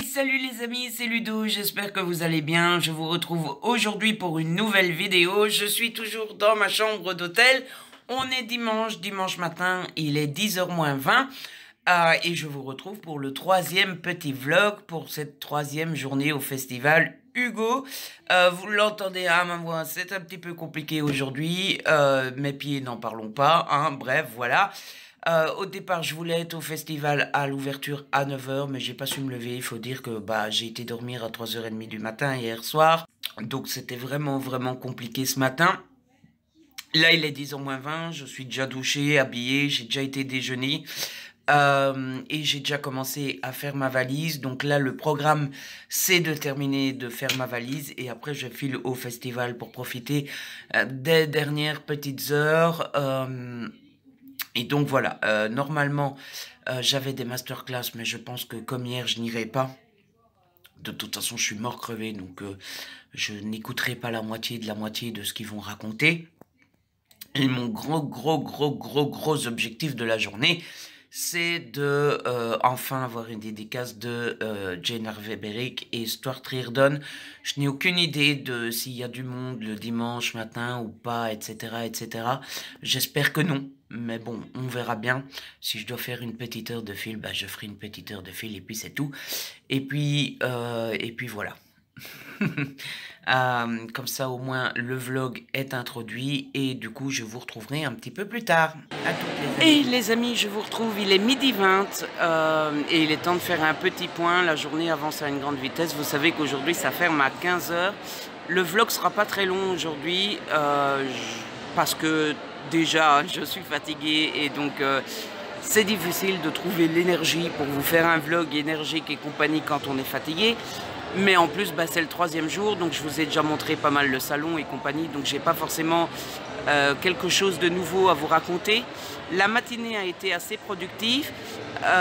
Salut les amis, c'est Ludo, j'espère que vous allez bien. Je vous retrouve aujourd'hui pour une nouvelle vidéo. Je suis toujours dans ma chambre d'hôtel. On est dimanche matin, il est 10h moins 20. Et je vous retrouve pour le troisième petit vlog pour cette troisième journée au festival Hugo. Vous l'entendez à ma voix, c'est un petit peu compliqué aujourd'hui. Mes pieds, n'en parlons pas, hein, bref, voilà. Au départ, je voulais être au festival à l'ouverture à 9h, mais j'ai pas su me lever. Il faut dire que j'ai été dormir à 3h30 du matin hier soir. Donc c'était vraiment compliqué ce matin. Là, il est 10h moins 20, je suis déjà douché, habillé, j'ai déjà été déjeuner. Et j'ai déjà commencé à faire ma valise. Donc là, le programme, c'est de terminer de faire ma valise. Et après, je file au festival pour profiter des dernières petites heures. Et donc voilà, normalement, j'avais des masterclass, mais je pense que comme hier, je n'irai pas. De toute façon, je suis mort crevé, donc je n'écouterai pas la moitié de ce qu'ils vont raconter. Et mon gros objectif de la journée, c'est de enfin avoir une dédicace de Jane Harvey Beric et Stuart Reardon. Je n'ai aucune idée de s'il y a du monde le dimanche matin ou pas, etc. J'espère que non, mais bon, on verra bien. Si je dois faire une petite heure de fil, je ferai une petite heure de fil et puis c'est tout. Et puis voilà. Comme ça au moins le vlog est introduit et du coup je vous retrouverai un petit peu plus tard. À toutes les amis. Et les amis, je vous retrouve, il est 12h20 et il est temps de faire un petit point. La journée avance à une grande vitesse. Vous savez qu'aujourd'hui ça ferme à 15h. Le vlog sera pas très long aujourd'hui parce que déjà je suis fatigué et donc c'est difficile de trouver l'énergie pour vous faire un vlog énergique et compagnie quand on est fatigué. Mais en plus, c'est le troisième jour, donc je vous ai déjà montré pas mal le salon et compagnie, donc j'ai pas forcément quelque chose de nouveau à vous raconter. La matinée a été assez productive.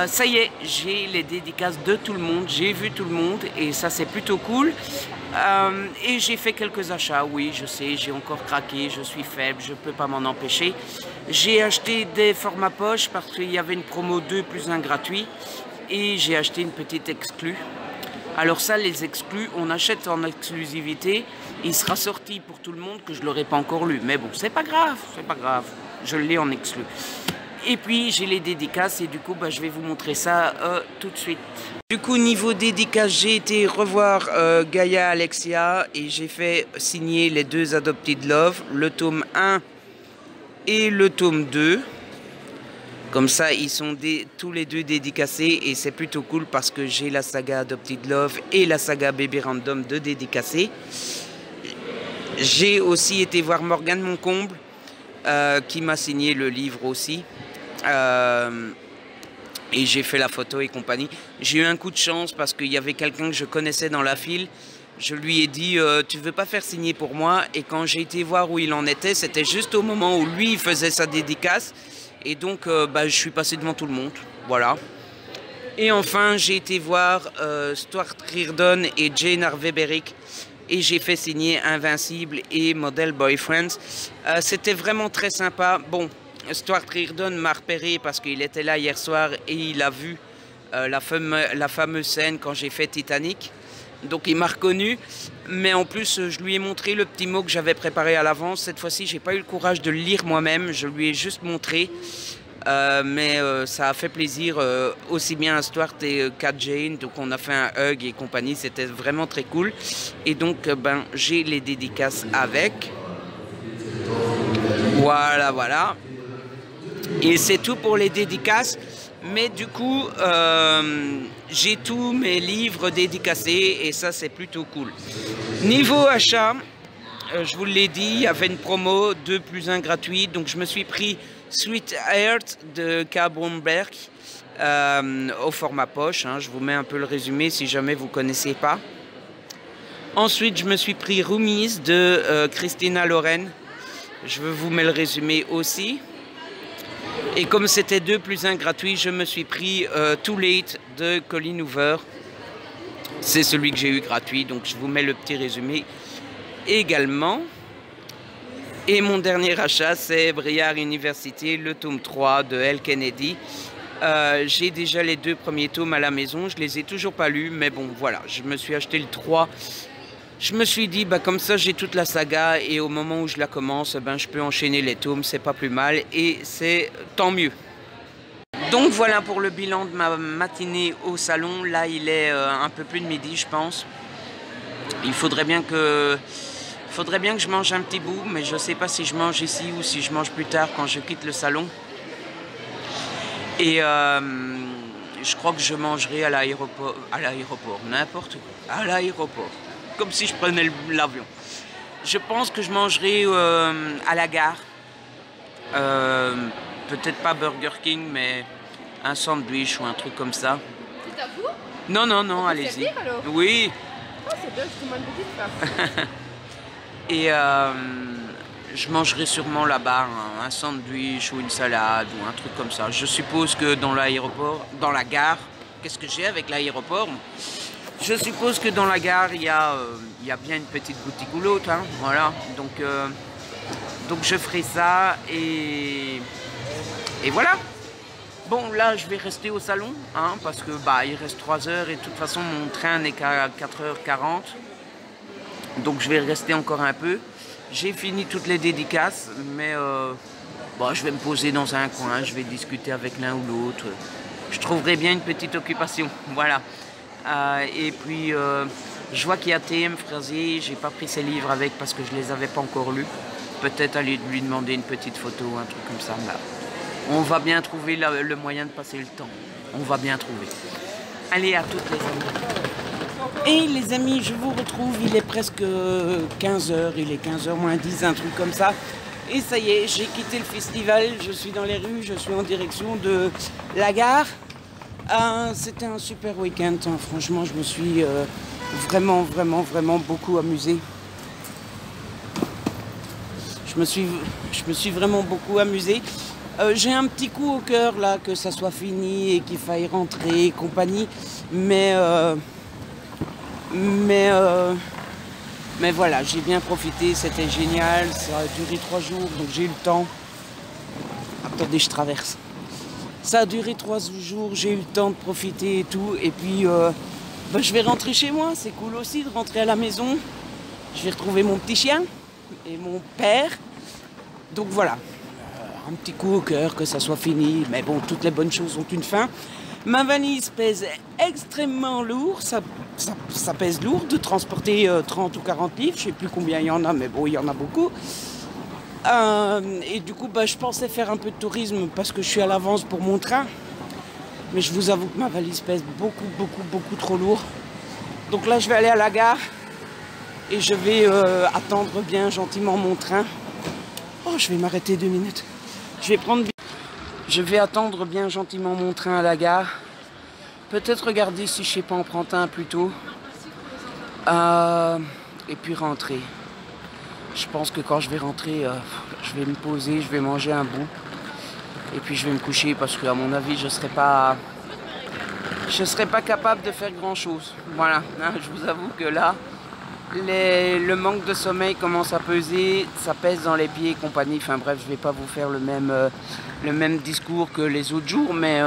Ça y est, j'ai les dédicaces de tout le monde, j'ai vu tout le monde et ça c'est plutôt cool. Et j'ai fait quelques achats, oui, je sais, j'ai encore craqué, je suis faible, je peux pas m'en empêcher. J'ai acheté des formats poche parce qu'il y avait une promo 2 plus 1 gratuit et j'ai acheté une petite exclue. Alors ça, les exclus, on achète en exclusivité. Il sera sorti pour tout le monde que je ne l'aurais pas encore lu. Mais bon, c'est pas grave, je l'ai en exclu. Et puis, j'ai les dédicaces et du coup, je vais vous montrer ça tout de suite. Du coup, niveau dédicaces, j'ai été revoir Gaïa Alexia et j'ai fait signer les deux Adopted Love, le tome 1 et le tome 2. Comme ça, ils sont tous les deux dédicacés et c'est plutôt cool parce que j'ai la saga Adopted Love et la saga Baby Random de dédicacés. J'ai aussi été voir Morgane Moncomble qui m'a signé le livre aussi. Et j'ai fait la photo et compagnie. J'ai eu un coup de chance parce qu'il y avait quelqu'un que je connaissais dans la file. Je lui ai dit tu veux pas faire signer pour moi? Et quand j'ai été voir où il en était, c'était juste au moment où lui il faisait sa dédicace. Et donc, je suis passé devant tout le monde, voilà. Et enfin, j'ai été voir Stuart Reardon et Jane Harvey Beric et j'ai fait signer Invincible et Model Boyfriends. C'était vraiment très sympa. Bon, Stuart Reardon m'a repéré parce qu'il était là hier soir et il a vu la fameuse scène quand j'ai fait Titanic. Donc il m'a reconnu, mais en plus je lui ai montré le petit mot que j'avais préparé à l'avance. Cette fois-ci, j'ai pas eu le courage de le lire moi-même, je lui ai juste montré. Mais ça a fait plaisir aussi bien à Stuart qu'à Jane. Donc on a fait un hug et compagnie, c'était vraiment très cool. Et donc j'ai les dédicaces avec. Voilà. Et c'est tout pour les dédicaces. Mais du coup, j'ai tous mes livres dédicacés et ça, c'est plutôt cool. Niveau achat, je vous l'ai dit, il y avait une promo 2 plus 1 gratuit. Donc, je me suis pris Sweet Heart de K. Bromberg au format poche. Je vous mets un peu le résumé si jamais vous ne connaissez pas. Ensuite, je me suis pris Roomies de Christina Loren. Je vous mets le résumé aussi. Et comme c'était 2 plus 1 gratuit, je me suis pris Too Late de Colleen Hoover. C'est celui que j'ai eu gratuit, donc je vous mets le petit résumé également. Et mon dernier achat, c'est Briar University, le tome 3 de Elle Kennedy. J'ai déjà les 2 premiers tomes à la maison, je les ai toujours pas lus, mais bon voilà, je me suis acheté le 3. Je me suis dit, bah, comme ça j'ai toute la saga et au moment où je la commence, ben, je peux enchaîner les tomes, c'est pas plus mal et c'est tant mieux. Donc voilà pour le bilan de ma matinée au salon. Là il est un peu plus de midi je pense. Il faudrait bien que je mange un petit bout, mais je sais pas si je mange ici ou si je mange plus tard quand je quitte le salon. Et je crois que je mangerai à l'aéroport, n'importe quoi, à l'aéroport, comme si je prenais l'avion. Je pense que je mangerai à la gare, peut-être pas Burger King, mais un sandwich ou un truc comme ça. C'est à vous? Non, non, non, allez-y. Oui. Oh, c'est bien, je te demande une petite part. Et je mangerai sûrement là-bas un sandwich ou une salade ou un truc comme ça. Je suppose que dans l'aéroport, dans la gare, qu'est-ce que j'ai avec l'aéroport? Je suppose que dans la gare, il y a bien une petite boutique ou l'autre, hein, voilà. Donc je ferai ça et voilà. Bon, là, je vais rester au salon, hein, parce que bah, il reste 3 heures et de toute façon, mon train n'est qu'à 4h40. Donc je vais rester encore un peu. J'ai fini toutes les dédicaces, mais bon, je vais me poser dans un coin, je vais discuter avec l'un ou l'autre. Je trouverai bien une petite occupation, voilà. Et puis, je vois qu'il y a TM Fraisier, j'ai pas pris ses livres avec parce que je les avais pas encore lus. Peut-être aller lui demander une petite photo, un truc comme ça. Là. On va bien trouver le moyen de passer le temps. On va bien trouver. Allez, à toutes les amis. Et les amis, je vous retrouve, il est presque 15h, il est 15h moins 10, un truc comme ça. Et ça y est, j'ai quitté le festival, je suis dans les rues, je suis en direction de la gare. C'était un super week-end, hein. Franchement, je me suis vraiment beaucoup amusé. Je me suis vraiment beaucoup amusé. J'ai un petit coup au cœur là, que ça soit fini et qu'il faille rentrer et compagnie, mais voilà, j'ai bien profité, c'était génial, ça a duré 3 jours, donc j'ai eu le temps. Attendez, je traverse. Ça a duré 3 jours, j'ai eu le temps de profiter et tout, et puis bah, je vais rentrer chez moi, c'est cool aussi de rentrer à la maison. Je vais retrouver mon petit chien et mon père, donc voilà. Un petit coup au cœur que ça soit fini, mais bon, toutes les bonnes choses ont une fin. Ma valise pèse extrêmement lourd, ça pèse lourd de transporter 30 ou 40 livres, je ne sais plus combien il y en a, mais bon, il y en a beaucoup. Et du coup, bah, je pensais faire un peu de tourisme parce que je suis à l'avance pour mon train. Mais je vous avoue que ma valise pèse beaucoup trop lourd. Donc là, je vais aller à la gare et je vais attendre bien gentiment mon train. Oh, je vais m'arrêter 2 minutes. Je vais attendre bien gentiment mon train à la gare. Peut-être regarder si je sais pas en prendre un plus tôt. Et puis rentrer. Je pense que quand je vais rentrer, je vais me poser, je vais manger un bout. Et puis je vais me coucher parce qu'à mon avis, je serai pas capable de faire grand chose. Voilà, hein, je vous avoue que là, le manque de sommeil commence à peser, ça pèse dans les pieds et compagnie. Enfin bref, je vais pas vous faire le même discours que les autres jours, mais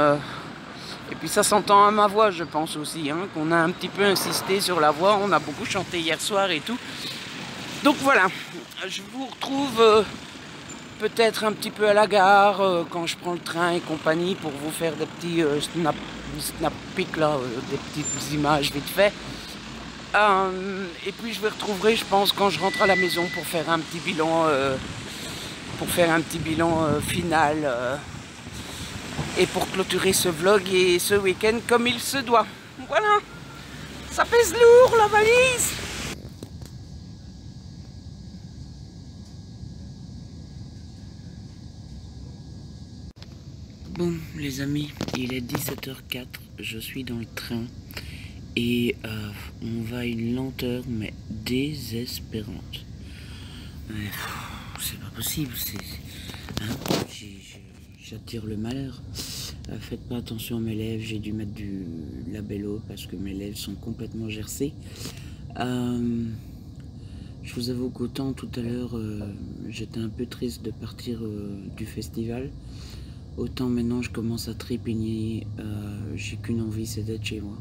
et puis ça s'entend à ma voix, je pense aussi, hein, qu'on a un petit peu insisté sur la voix, on a beaucoup chanté hier soir et tout. Donc voilà, je vous retrouve peut-être un petit peu à la gare quand je prends le train et compagnie pour vous faire des petits snap pics là, des petites images vite fait. Et puis je vous retrouverai, je pense, quand je rentre à la maison pour faire un petit bilan, final et pour clôturer ce vlog et ce week-end comme il se doit. Voilà, ça pèse lourd la valise. Bon les amis, il est 17h04, je suis dans le train. Et on va à une lenteur mais désespérante. C'est pas possible, hein, j'attire le malheur. Faites pas attention à mes lèvres, j'ai dû mettre du labello parce que mes lèvres sont complètement gercées. Je vous avoue qu'autant tout à l'heure j'étais un peu triste de partir du festival. autant maintenant je commence à trépigner. J'ai qu'une envie, c'est d'être chez moi.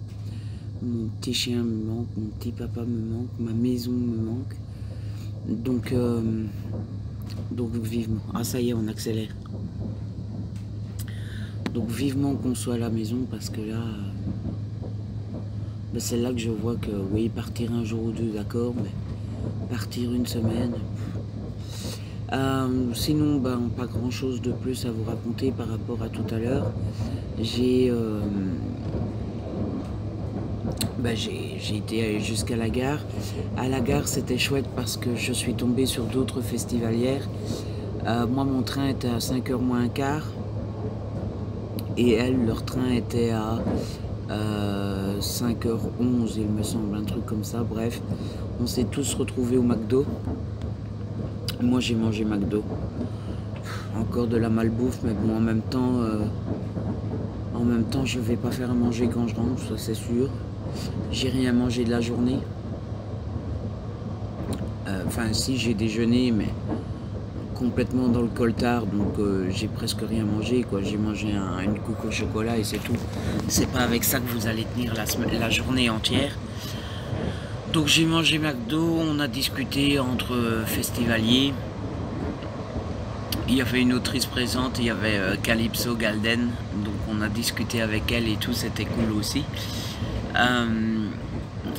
Mon petit chien me manque, mon petit papa me manque, ma maison me manque. Donc vivement. Ah ça y est, on accélère. Donc vivement qu'on soit à la maison parce que là, ben, c'est là que je vois que oui, partir un jour ou deux, d'accord, mais partir une semaine. Sinon, ben, pas grand chose de plus à vous raconter par rapport à tout à l'heure. J'ai été jusqu'à la gare. À la gare, c'était chouette parce que je suis tombée sur d'autres festivalières. Moi, mon train était à 5h moins un quart. Et elles, leur train était à 5h11, il me semble, un truc comme ça. Bref, on s'est tous retrouvés au McDo. Moi, j'ai mangé McDo. Encore de la malbouffe, mais bon, en même temps, je vais pas faire à manger quand je rentre, ça c'est sûr. J'ai rien mangé de la journée. Enfin, si, j'ai déjeuné, mais complètement dans le coltard, donc j'ai presque rien mangé, quoi. J'ai mangé une coupe au chocolat et c'est tout. C'est pas avec ça que vous allez tenir la journée entière. Donc j'ai mangé McDo, on a discuté entre festivaliers. Il y avait une autrice présente, il y avait Calypso Galden, donc on a discuté avec elle et tout, c'était cool aussi.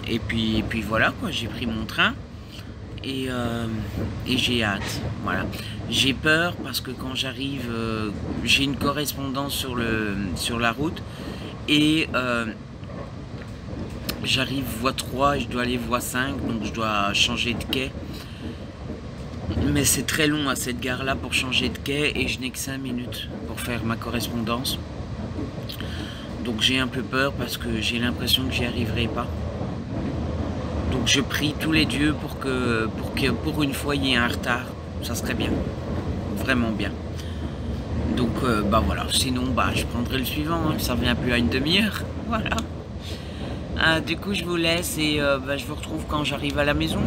Et puis voilà, quoi, j'ai pris mon train et j'ai hâte. Voilà. J'ai peur parce que quand j'arrive, j'ai une correspondance sur la route et j'arrive voie 3 et je dois aller voie 5, donc je dois changer de quai. Mais c'est très long à cette gare-là pour changer de quai et je n'ai que 5 minutes pour faire ma correspondance. Donc j'ai un peu peur parce que j'ai l'impression que j'y arriverai pas. Donc je prie tous les dieux pour que pour une fois il y ait un retard. Ça serait bien. Vraiment bien. Donc bah voilà, sinon bah je prendrai le suivant, hein. Ça revient plus à une demi-heure. Voilà. Du coup je vous laisse et bah, je vous retrouve quand j'arrive à la maison.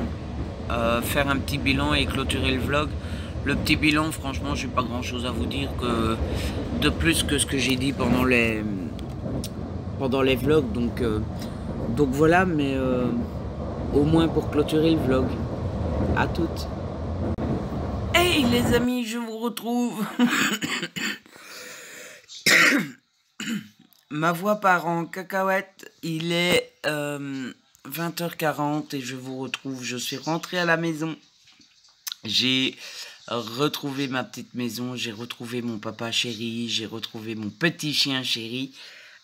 Faire un petit bilan et clôturer le vlog. Le petit bilan, franchement, j'ai pas grand chose à vous dire que de plus que ce que j'ai dit pendant les vlogs. Donc voilà, mais au moins pour clôturer le vlog. À toutes. Hey les amis, je vous retrouve. Ma voix part en cacahuète. Il est 20h40 et je vous retrouve. Je suis rentrée à la maison. J'ai retrouvé ma petite maison. J'ai retrouvé mon papa chéri. J'ai retrouvé mon petit chien chéri.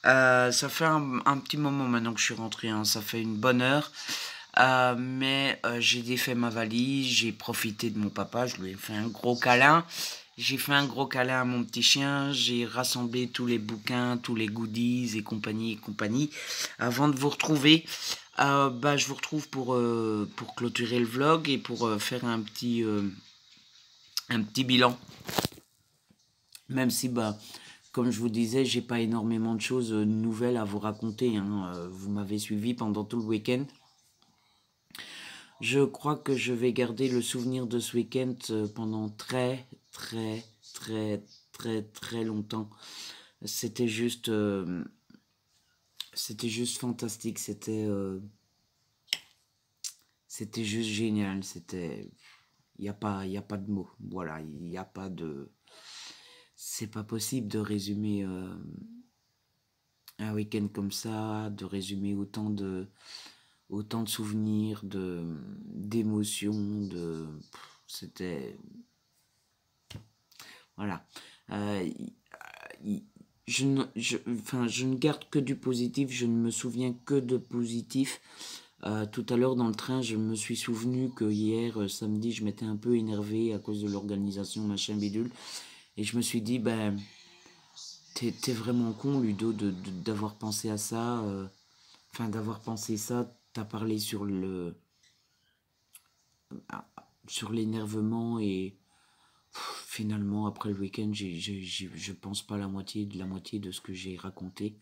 Ça fait un petit moment maintenant que je suis rentrée. Hein. Ça fait une bonne heure. Mais j'ai défait ma valise. J'ai profité de mon papa. Je lui ai fait un gros câlin. J'ai fait un gros câlin à mon petit chien, j'ai rassemblé tous les bouquins, tous les goodies et compagnie. Avant de vous retrouver, bah, je vous retrouve pour clôturer le vlog et pour faire un petit bilan. Même si, bah, comme je vous disais, j'ai pas énormément de choses nouvelles à vous raconter. Hein. Vous m'avez suivi pendant tout le week-end. Je crois que je vais garder le souvenir de ce week-end pendant très longtemps. C'était juste fantastique, c'était juste génial, il n'y a pas de mots. Voilà, il n'y a pas de, c'est pas possible de résumer un week-end comme ça, de résumer autant de souvenirs, d'émotions, c'était... Voilà. Je ne garde que du positif, je ne me souviens que de positif. Tout à l'heure dans le train, je me suis souvenu que hier, samedi, je m'étais un peu énervé à cause de l'organisation, machin bidule. Et je me suis dit, ben, t'es vraiment con, Ludo, d'avoir pensé à ça. Enfin, d'avoir pensé ça, t'as parlé sur l'énervement et finalement après le week-end je pense pas la moitié de ce que j'ai raconté.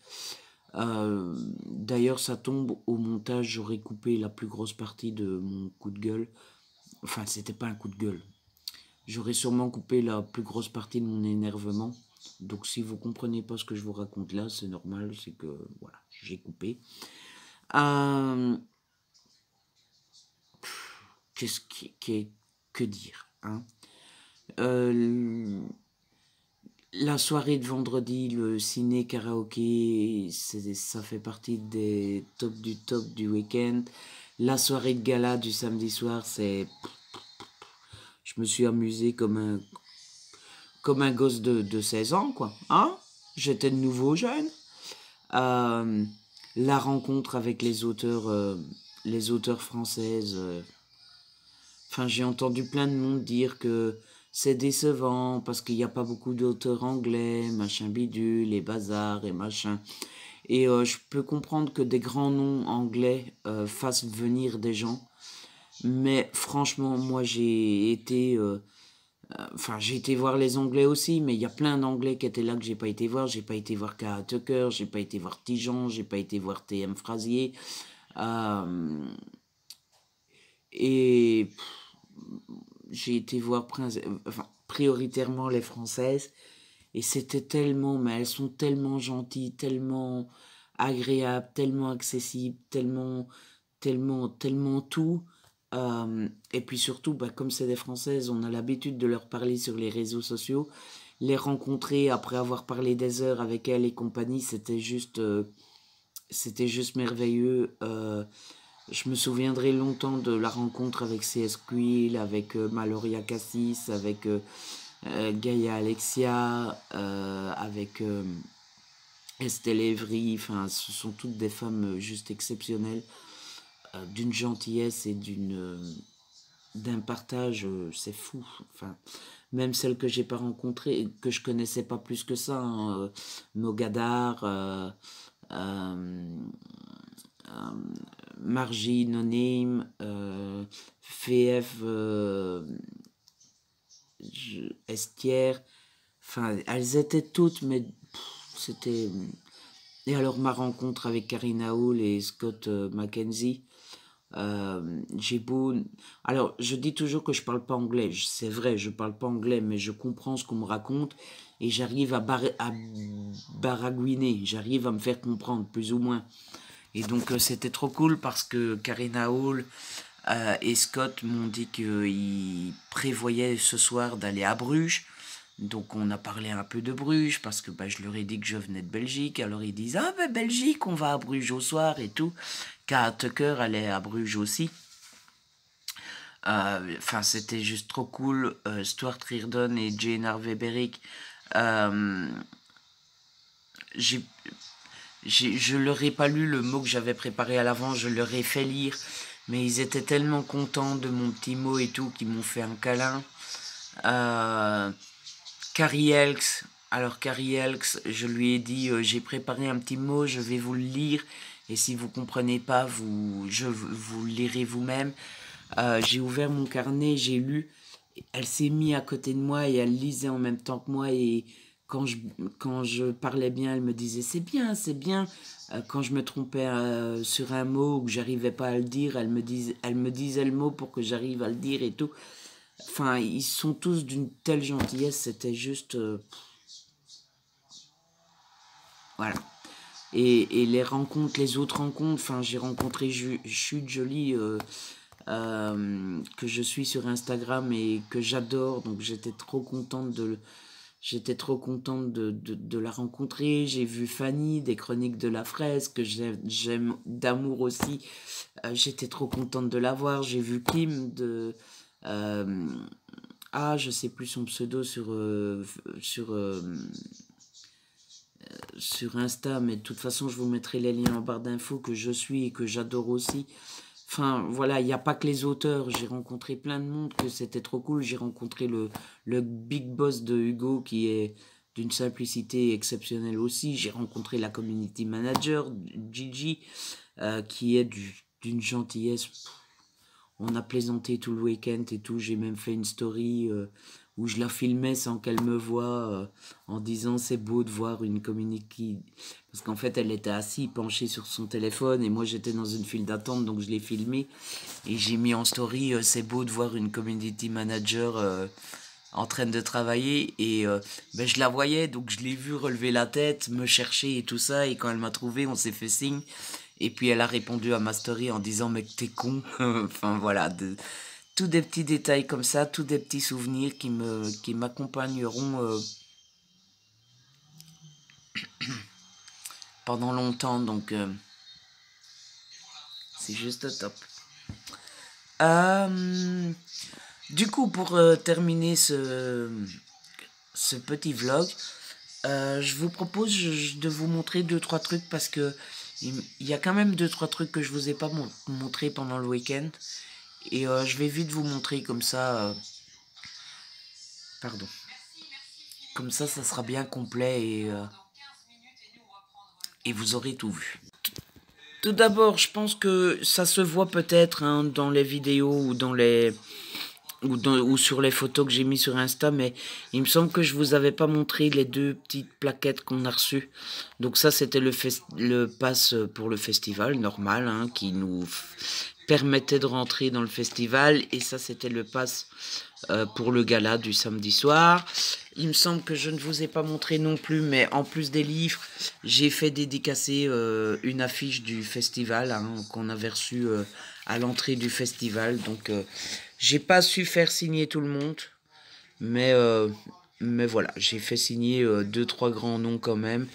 D'ailleurs ça tombe, au montage j'aurais coupé la plus grosse partie de mon coup de gueule. Enfin c'était pas un coup de gueule, j'aurais sûrement coupé la plus grosse partie de mon énervement Donc si vous comprenez pas ce que je vous raconte là, c'est normal, c'est que voilà, j'ai coupé. Qu'est-ce que dire, hein? La soirée de vendredi, le ciné karaoké, ça fait partie des top du week-end. La soirée de gala du samedi soir, je me suis amusé comme un gosse de 16 ans, quoi. Hein? J'étais de nouveau jeune. La rencontre avec les auteurs françaises. Enfin, j'ai entendu plein de monde dire que c'est décevant parce qu'il n'y a pas beaucoup d'auteurs anglais, machin bidule, les bazars et machin. Et je peux comprendre que des grands noms anglais fassent venir des gens. Mais franchement, moi j'ai été... Enfin, j'ai été voir les Anglais aussi, mais il y a plein d'Anglais qui étaient là que j'ai pas été voir. J'ai pas été voir Kara Tucker, j'ai pas été voir Tijan, j'ai pas été voir TM Frasier. Et j'ai été voir prioritairement les Françaises. Et c'était tellement, mais elles sont tellement gentilles, tellement agréables, tellement accessibles, tellement tout. Et puis surtout, comme c'est des Françaises, on a l'habitude de leur parler sur les réseaux sociaux. Les rencontrer après avoir parlé des heures avec elles et compagnie, c'était juste merveilleux. Je me souviendrai longtemps de la rencontre avec C.S. Quill, avec Maloria Cassis, avec Gaïa Alexia, avec Estelle Evry. Enfin, ce sont toutes des femmes juste exceptionnelles, d'une gentillesse et d'un partage, c'est fou. Enfin, même celles que j'ai pas rencontrées, que je connaissais pas plus que ça, hein, Mogadar, Margie, No Name, FF, Estière. Enfin, elles étaient toutes, mais c'était... Et alors ma rencontre avec Karina Hall et Scott Mackenzie, j'ai beau... Alors, je dis toujours que je parle pas anglais. C'est vrai, je parle pas anglais, mais je comprends ce qu'on me raconte et j'arrive à baragouiner. J'arrive à me faire comprendre, plus ou moins. Et donc, c'était trop cool parce que Karina Hall et Scott m'ont dit qu'ils prévoyaient ce soir d'aller à Bruges. Donc on a parlé un peu de Bruges parce que je leur ai dit que je venais de Belgique. Alors ils disent ah Belgique, on va à Bruges au soir et tout. Car Tucker allait à Bruges aussi. Enfin c'était juste trop cool. Stuart Reardon et Jane Harvey Berrick. Je leur ai pas lu le mot que j'avais préparé à l'avance. Je leur ai fait lire. Mais ils étaient tellement contents de mon petit mot et tout qu'ils m'ont fait un câlin. Carrie Elks, alors Carrie Elks, je lui ai dit j'ai préparé un petit mot, je vais vous le lire et si vous comprenez pas, vous le lirez vous-même. J'ai ouvert mon carnet, j'ai lu, elle s'est mise à côté de moi et elle lisait en même temps que moi et quand je parlais bien, elle me disait c'est bien, c'est bien. Quand je me trompais sur un mot ou que j'arrivais pas à le dire, elle me disait le mot pour que j'arrive à le dire et tout. Enfin, ils sont tous d'une telle gentillesse, c'était juste... voilà. Et les rencontres, les autres rencontres, enfin, j'ai rencontré Chute Jolie, que je suis sur Instagram et que j'adore, donc j'étais trop contente de la rencontrer. J'ai vu Fanny des Chroniques de la Fraise, que j'aime d'amour aussi. J'étais trop contente de la voir. J'ai vu Kim de... je sais plus son pseudo sur Insta, mais de toute façon, je vous mettrai les liens en barre d'infos que je suis et que j'adore aussi. Enfin, voilà, il n'y a pas que les auteurs. J'ai rencontré plein de monde que c'était trop cool. J'ai rencontré le big boss de Hugo qui est d'une simplicité exceptionnelle aussi. J'ai rencontré la community manager, Gigi, qui est d'une gentillesse. On a plaisanté tout le week-end et tout. J'ai même fait une story où je la filmais sans qu'elle me voie en disant c'est beau de voir une community. Parce qu'en fait, elle était assise, penchée sur son téléphone et moi j'étais dans une file d'attente donc je l'ai filmée. Et j'ai mis en story c'est beau de voir une community manager en train de travailler et ben, je la voyais, donc je l'ai vue relever la tête, me chercher et tout ça, et quand elle m'a trouvé, on s'est fait signe, et puis elle a répondu à ma story en disant mec t'es con, enfin voilà, tous des petits détails comme ça, tous des petits souvenirs qui m'accompagneront pendant longtemps, donc c'est juste top. Du coup, pour terminer ce petit vlog, je vous propose de vous montrer 2-3 trucs parce que il y a quand même 2-3 trucs que je vous ai pas montré pendant le week-end. Et je vais vite vous montrer comme ça. Pardon. Comme ça sera bien complet et vous aurez tout vu. Tout d'abord, je pense que ça se voit peut-être hein, dans les vidéos ou dans les ou sur les photos que j'ai mis sur Insta, mais il me semble que je vous avais pas montré les 2 petites plaquettes qu'on a reçues. Donc ça, c'était le pass pour le festival normal, hein, qui nous permettait de rentrer dans le festival, et ça, c'était le pass pour le gala du samedi soir. Il me semble que je ne vous ai pas montré non plus, mais en plus des livres, j'ai fait dédicacer une affiche du festival hein, qu'on avait reçue à l'entrée du festival. Donc, j'ai pas su faire signer tout le monde, mais voilà, j'ai fait signer 2-3 grands noms quand même.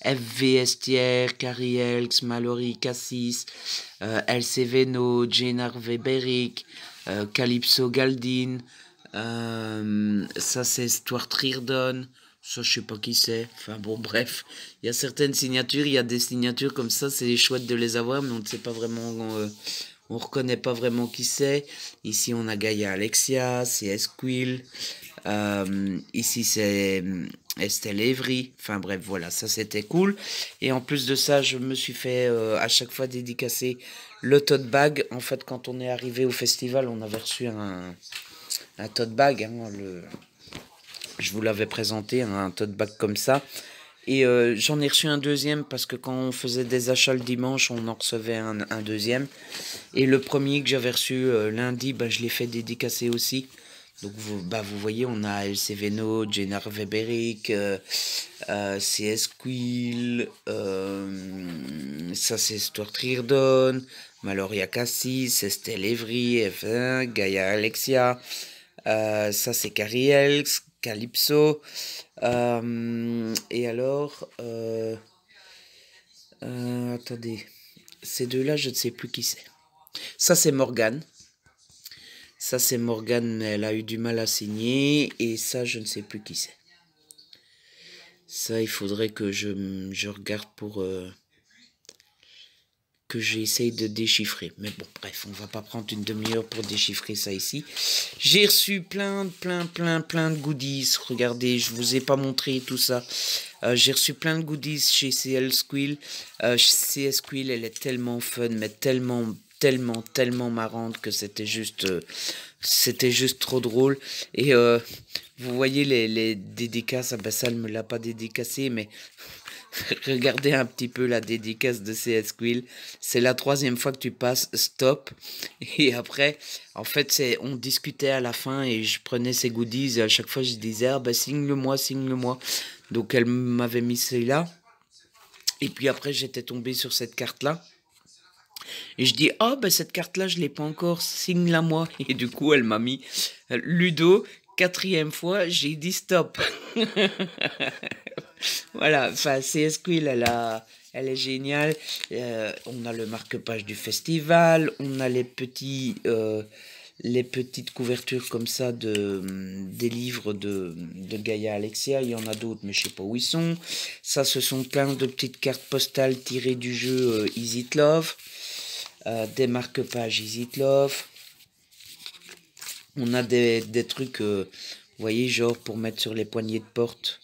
FV Estière, Carrie Elks, Mallory Cassis, LC Veno, Jenar Weberick, Calypso Galdin, ça c'est Stuart Reardon, ça je sais pas qui c'est, enfin bon bref, il y a certaines signatures, il y a des signatures comme ça, c'est chouette de les avoir, mais on ne sait pas vraiment, on reconnaît pas vraiment qui c'est. Ici on a Gaia Alexia, c'est Esquil, ici c'est Estelle Evry, enfin bref voilà, ça c'était cool. Et en plus de ça, je me suis fait à chaque fois dédicacer le tote bag. En fait, quand on est arrivé au festival, on avait reçu un tote bag, hein, je vous l'avais présenté, un tote bag comme ça. Et j'en ai reçu un deuxième parce que quand on faisait des achats le dimanche, on en recevait un deuxième. Et le premier que j'avais reçu lundi, bah, je l'ai fait dédicacer aussi. Donc vous voyez, on a LC Veno, Jenar Weberick, CS Quill, ça c'est Stuart Reardon, Maloria Cassis, Estelle Evry, F1, Gaia Alexia, ça c'est Carrie Elks, Calypso, et alors, attendez, ces deux-là, je ne sais plus qui c'est. Ça c'est Morgane. Ça, c'est Morgane, elle a eu du mal à signer. Et ça, je ne sais plus qui c'est. Ça, il faudrait que je regarde pour... que j'essaye de déchiffrer. Mais bon, bref, on va pas prendre une demi-heure pour déchiffrer ça ici. J'ai reçu plein de goodies. Regardez, je vous ai pas montré tout ça. J'ai reçu plein de goodies chez CL Squill. CS Squill, elle est tellement fun, mais tellement marrante que c'était juste trop drôle. Et vous voyez les dédicaces, ah ben ça elle me l'a pas dédicacé, mais regardez un petit peu la dédicace de CS Quill. C'est la 3e fois que tu passes stop. Et après, en fait, on discutait à la fin et je prenais ses goodies et à chaque fois je disais ah ben signe-le-moi. Donc elle m'avait mis celle-là. Et puis après j'étais tombé sur cette carte-là. Et je dis, oh, ben cette carte-là, je l'ai pas encore, signe-la moi. Et du coup, elle m'a mis Ludo, 4e fois, j'ai dit stop. Voilà, enfin, CS Quill, elle est géniale. On a le marque-page du festival, on a les petites couvertures comme ça des livres de Gaia Alexia. Il y en a d'autres, mais je sais pas où ils sont. Ça, ce sont plein de petites cartes postales tirées du jeu Is It Love. Des marque-pages Is It Love. On a des trucs, vous voyez, genre pour mettre sur les poignées de porte,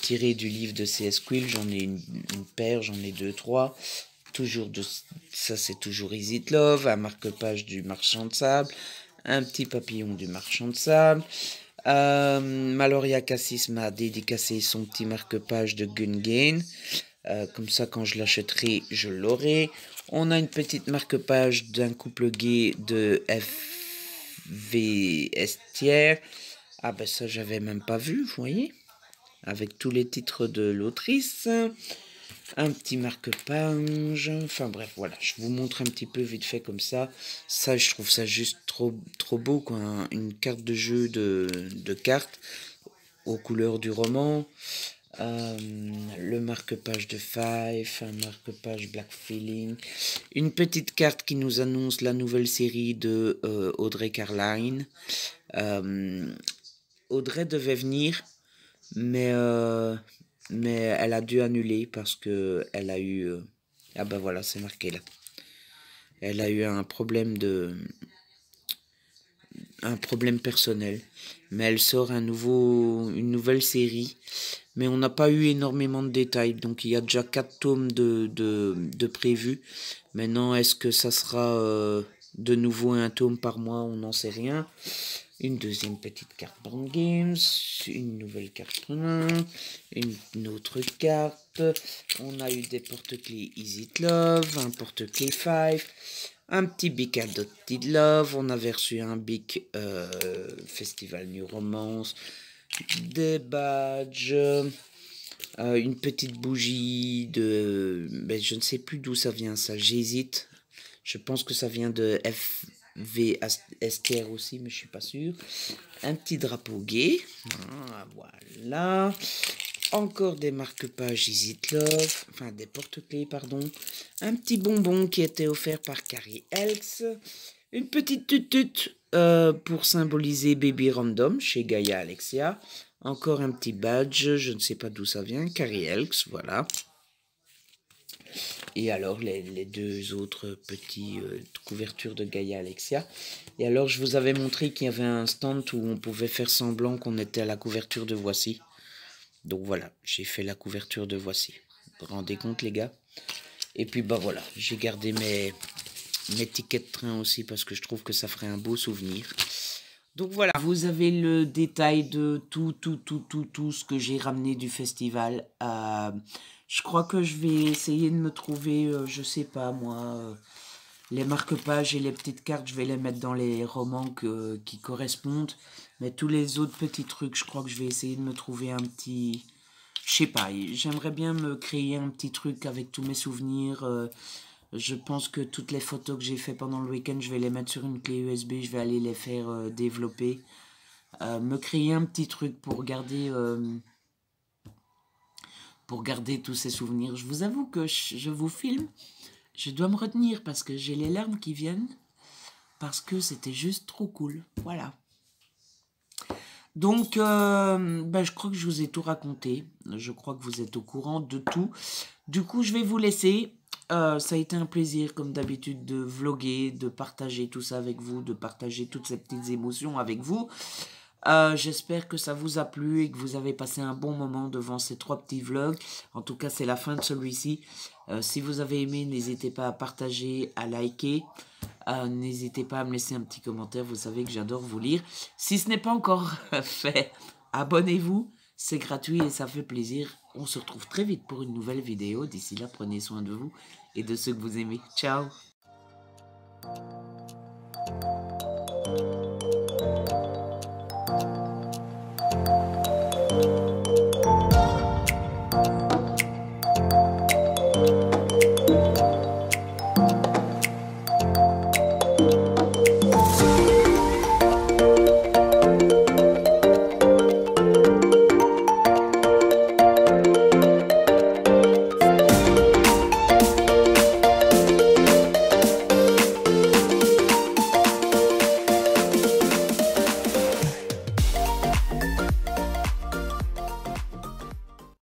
tirés du livre de CS Quill. J'en ai une paire, j'en ai 2-3. Toujours ça c'est toujours Is It Love. Un marque-page du Marchand de Sable. Un petit papillon du Marchand de Sable. Maloria Cassis m'a dédicacé son petit marque-page de Gungain. Comme ça, quand je l'achèterai, je l'aurai. On a une petite marque-page d'un couple gay de Vestiaire. Ah ben ça j'avais même pas vu, vous voyez, avec tous les titres de l'autrice. Un petit marque-page. Enfin bref, voilà, je vous montre un petit peu vite fait comme ça. Ça, je trouve ça juste trop beau, quoi. Une carte de jeu de cartes aux couleurs du roman. Le marque-page de Five, un marque-page Black Feeling, une petite carte qui nous annonce la nouvelle série de Audrey Carline. Audrey devait venir, mais elle a dû annuler parce que elle a eu... ah ben voilà, c'est marqué là. Elle a eu un problème personnel, mais elle sort une nouvelle série, mais on n'a pas eu énormément de détails, donc il y a déjà 4 tomes de prévus. Maintenant, est-ce que ça sera de nouveau un tome par mois, on n'en sait rien. Une deuxième petite carte Board Games, une nouvelle carte une autre carte. On a eu des porte-clés Easy It Love, un porte-clés Five, un petit Bic Adopted Love. On avait reçu un Bic Festival New Romance, des badges, une petite bougie ben, je ne sais plus d'où ça vient, ça, j'hésite. Je pense que ça vient de FVSTR aussi, mais je suis pas sûr. Un petit drapeau gay. Voilà. Encore des marque-pages Easy It Love. Enfin, des porte-clés, pardon. Un petit bonbon qui était offert par Carrie Elks. Une petite tutute pour symboliser Baby Random chez Gaia Alexia. Encore un petit badge, je ne sais pas d'où ça vient. Carrie Elks, voilà. Et alors les deux autres petits couvertures de Gaia Alexia. Et alors je vous avais montré qu'il y avait un stand où on pouvait faire semblant qu'on était à la couverture de Voici. Donc voilà, j'ai fait la couverture de Voici. Vous vous rendez compte les gars? Et puis bah voilà, j'ai gardé mes tickets de train aussi parce que je trouve que ça ferait un beau souvenir. Donc voilà, vous avez le détail de tout ce que j'ai ramené du festival. Je crois que je vais essayer de me trouver, je sais pas moi, les marque-pages et les petites cartes, je vais les mettre dans les romans qui correspondent. Mais tous les autres petits trucs, je crois que je vais essayer de me trouver un petit... Je sais pas, j'aimerais bien me créer un petit truc avec tous mes souvenirs. Je pense que toutes les photos que j'ai fait pendant le week-end, je vais les mettre sur une clé USB, je vais aller les faire développer. Me créer un petit truc pour garder tous ces souvenirs. Je vous avoue que je vous filme, je dois me retenir parce que j'ai les larmes qui viennent, parce que c'était juste trop cool. Voilà. Donc, je crois que je vous ai tout raconté. Je crois que vous êtes au courant de tout. Du coup, je vais vous laisser. Ça a été un plaisir, comme d'habitude, de vlogger, de partager tout ça avec vous, de partager toutes ces petites émotions avec vous. J'espère que ça vous a plu et que vous avez passé un bon moment devant ces 3 petits vlogs. En tout cas, c'est la fin de celui-ci. Si vous avez aimé, n'hésitez pas à partager, à liker. N'hésitez pas à me laisser un petit commentaire, vous savez que j'adore vous lire. Si ce n'est pas encore fait, abonnez-vous, c'est gratuit et ça fait plaisir. On se retrouve très vite pour une nouvelle vidéo. D'ici là, prenez soin de vous et de ceux que vous aimez. Ciao!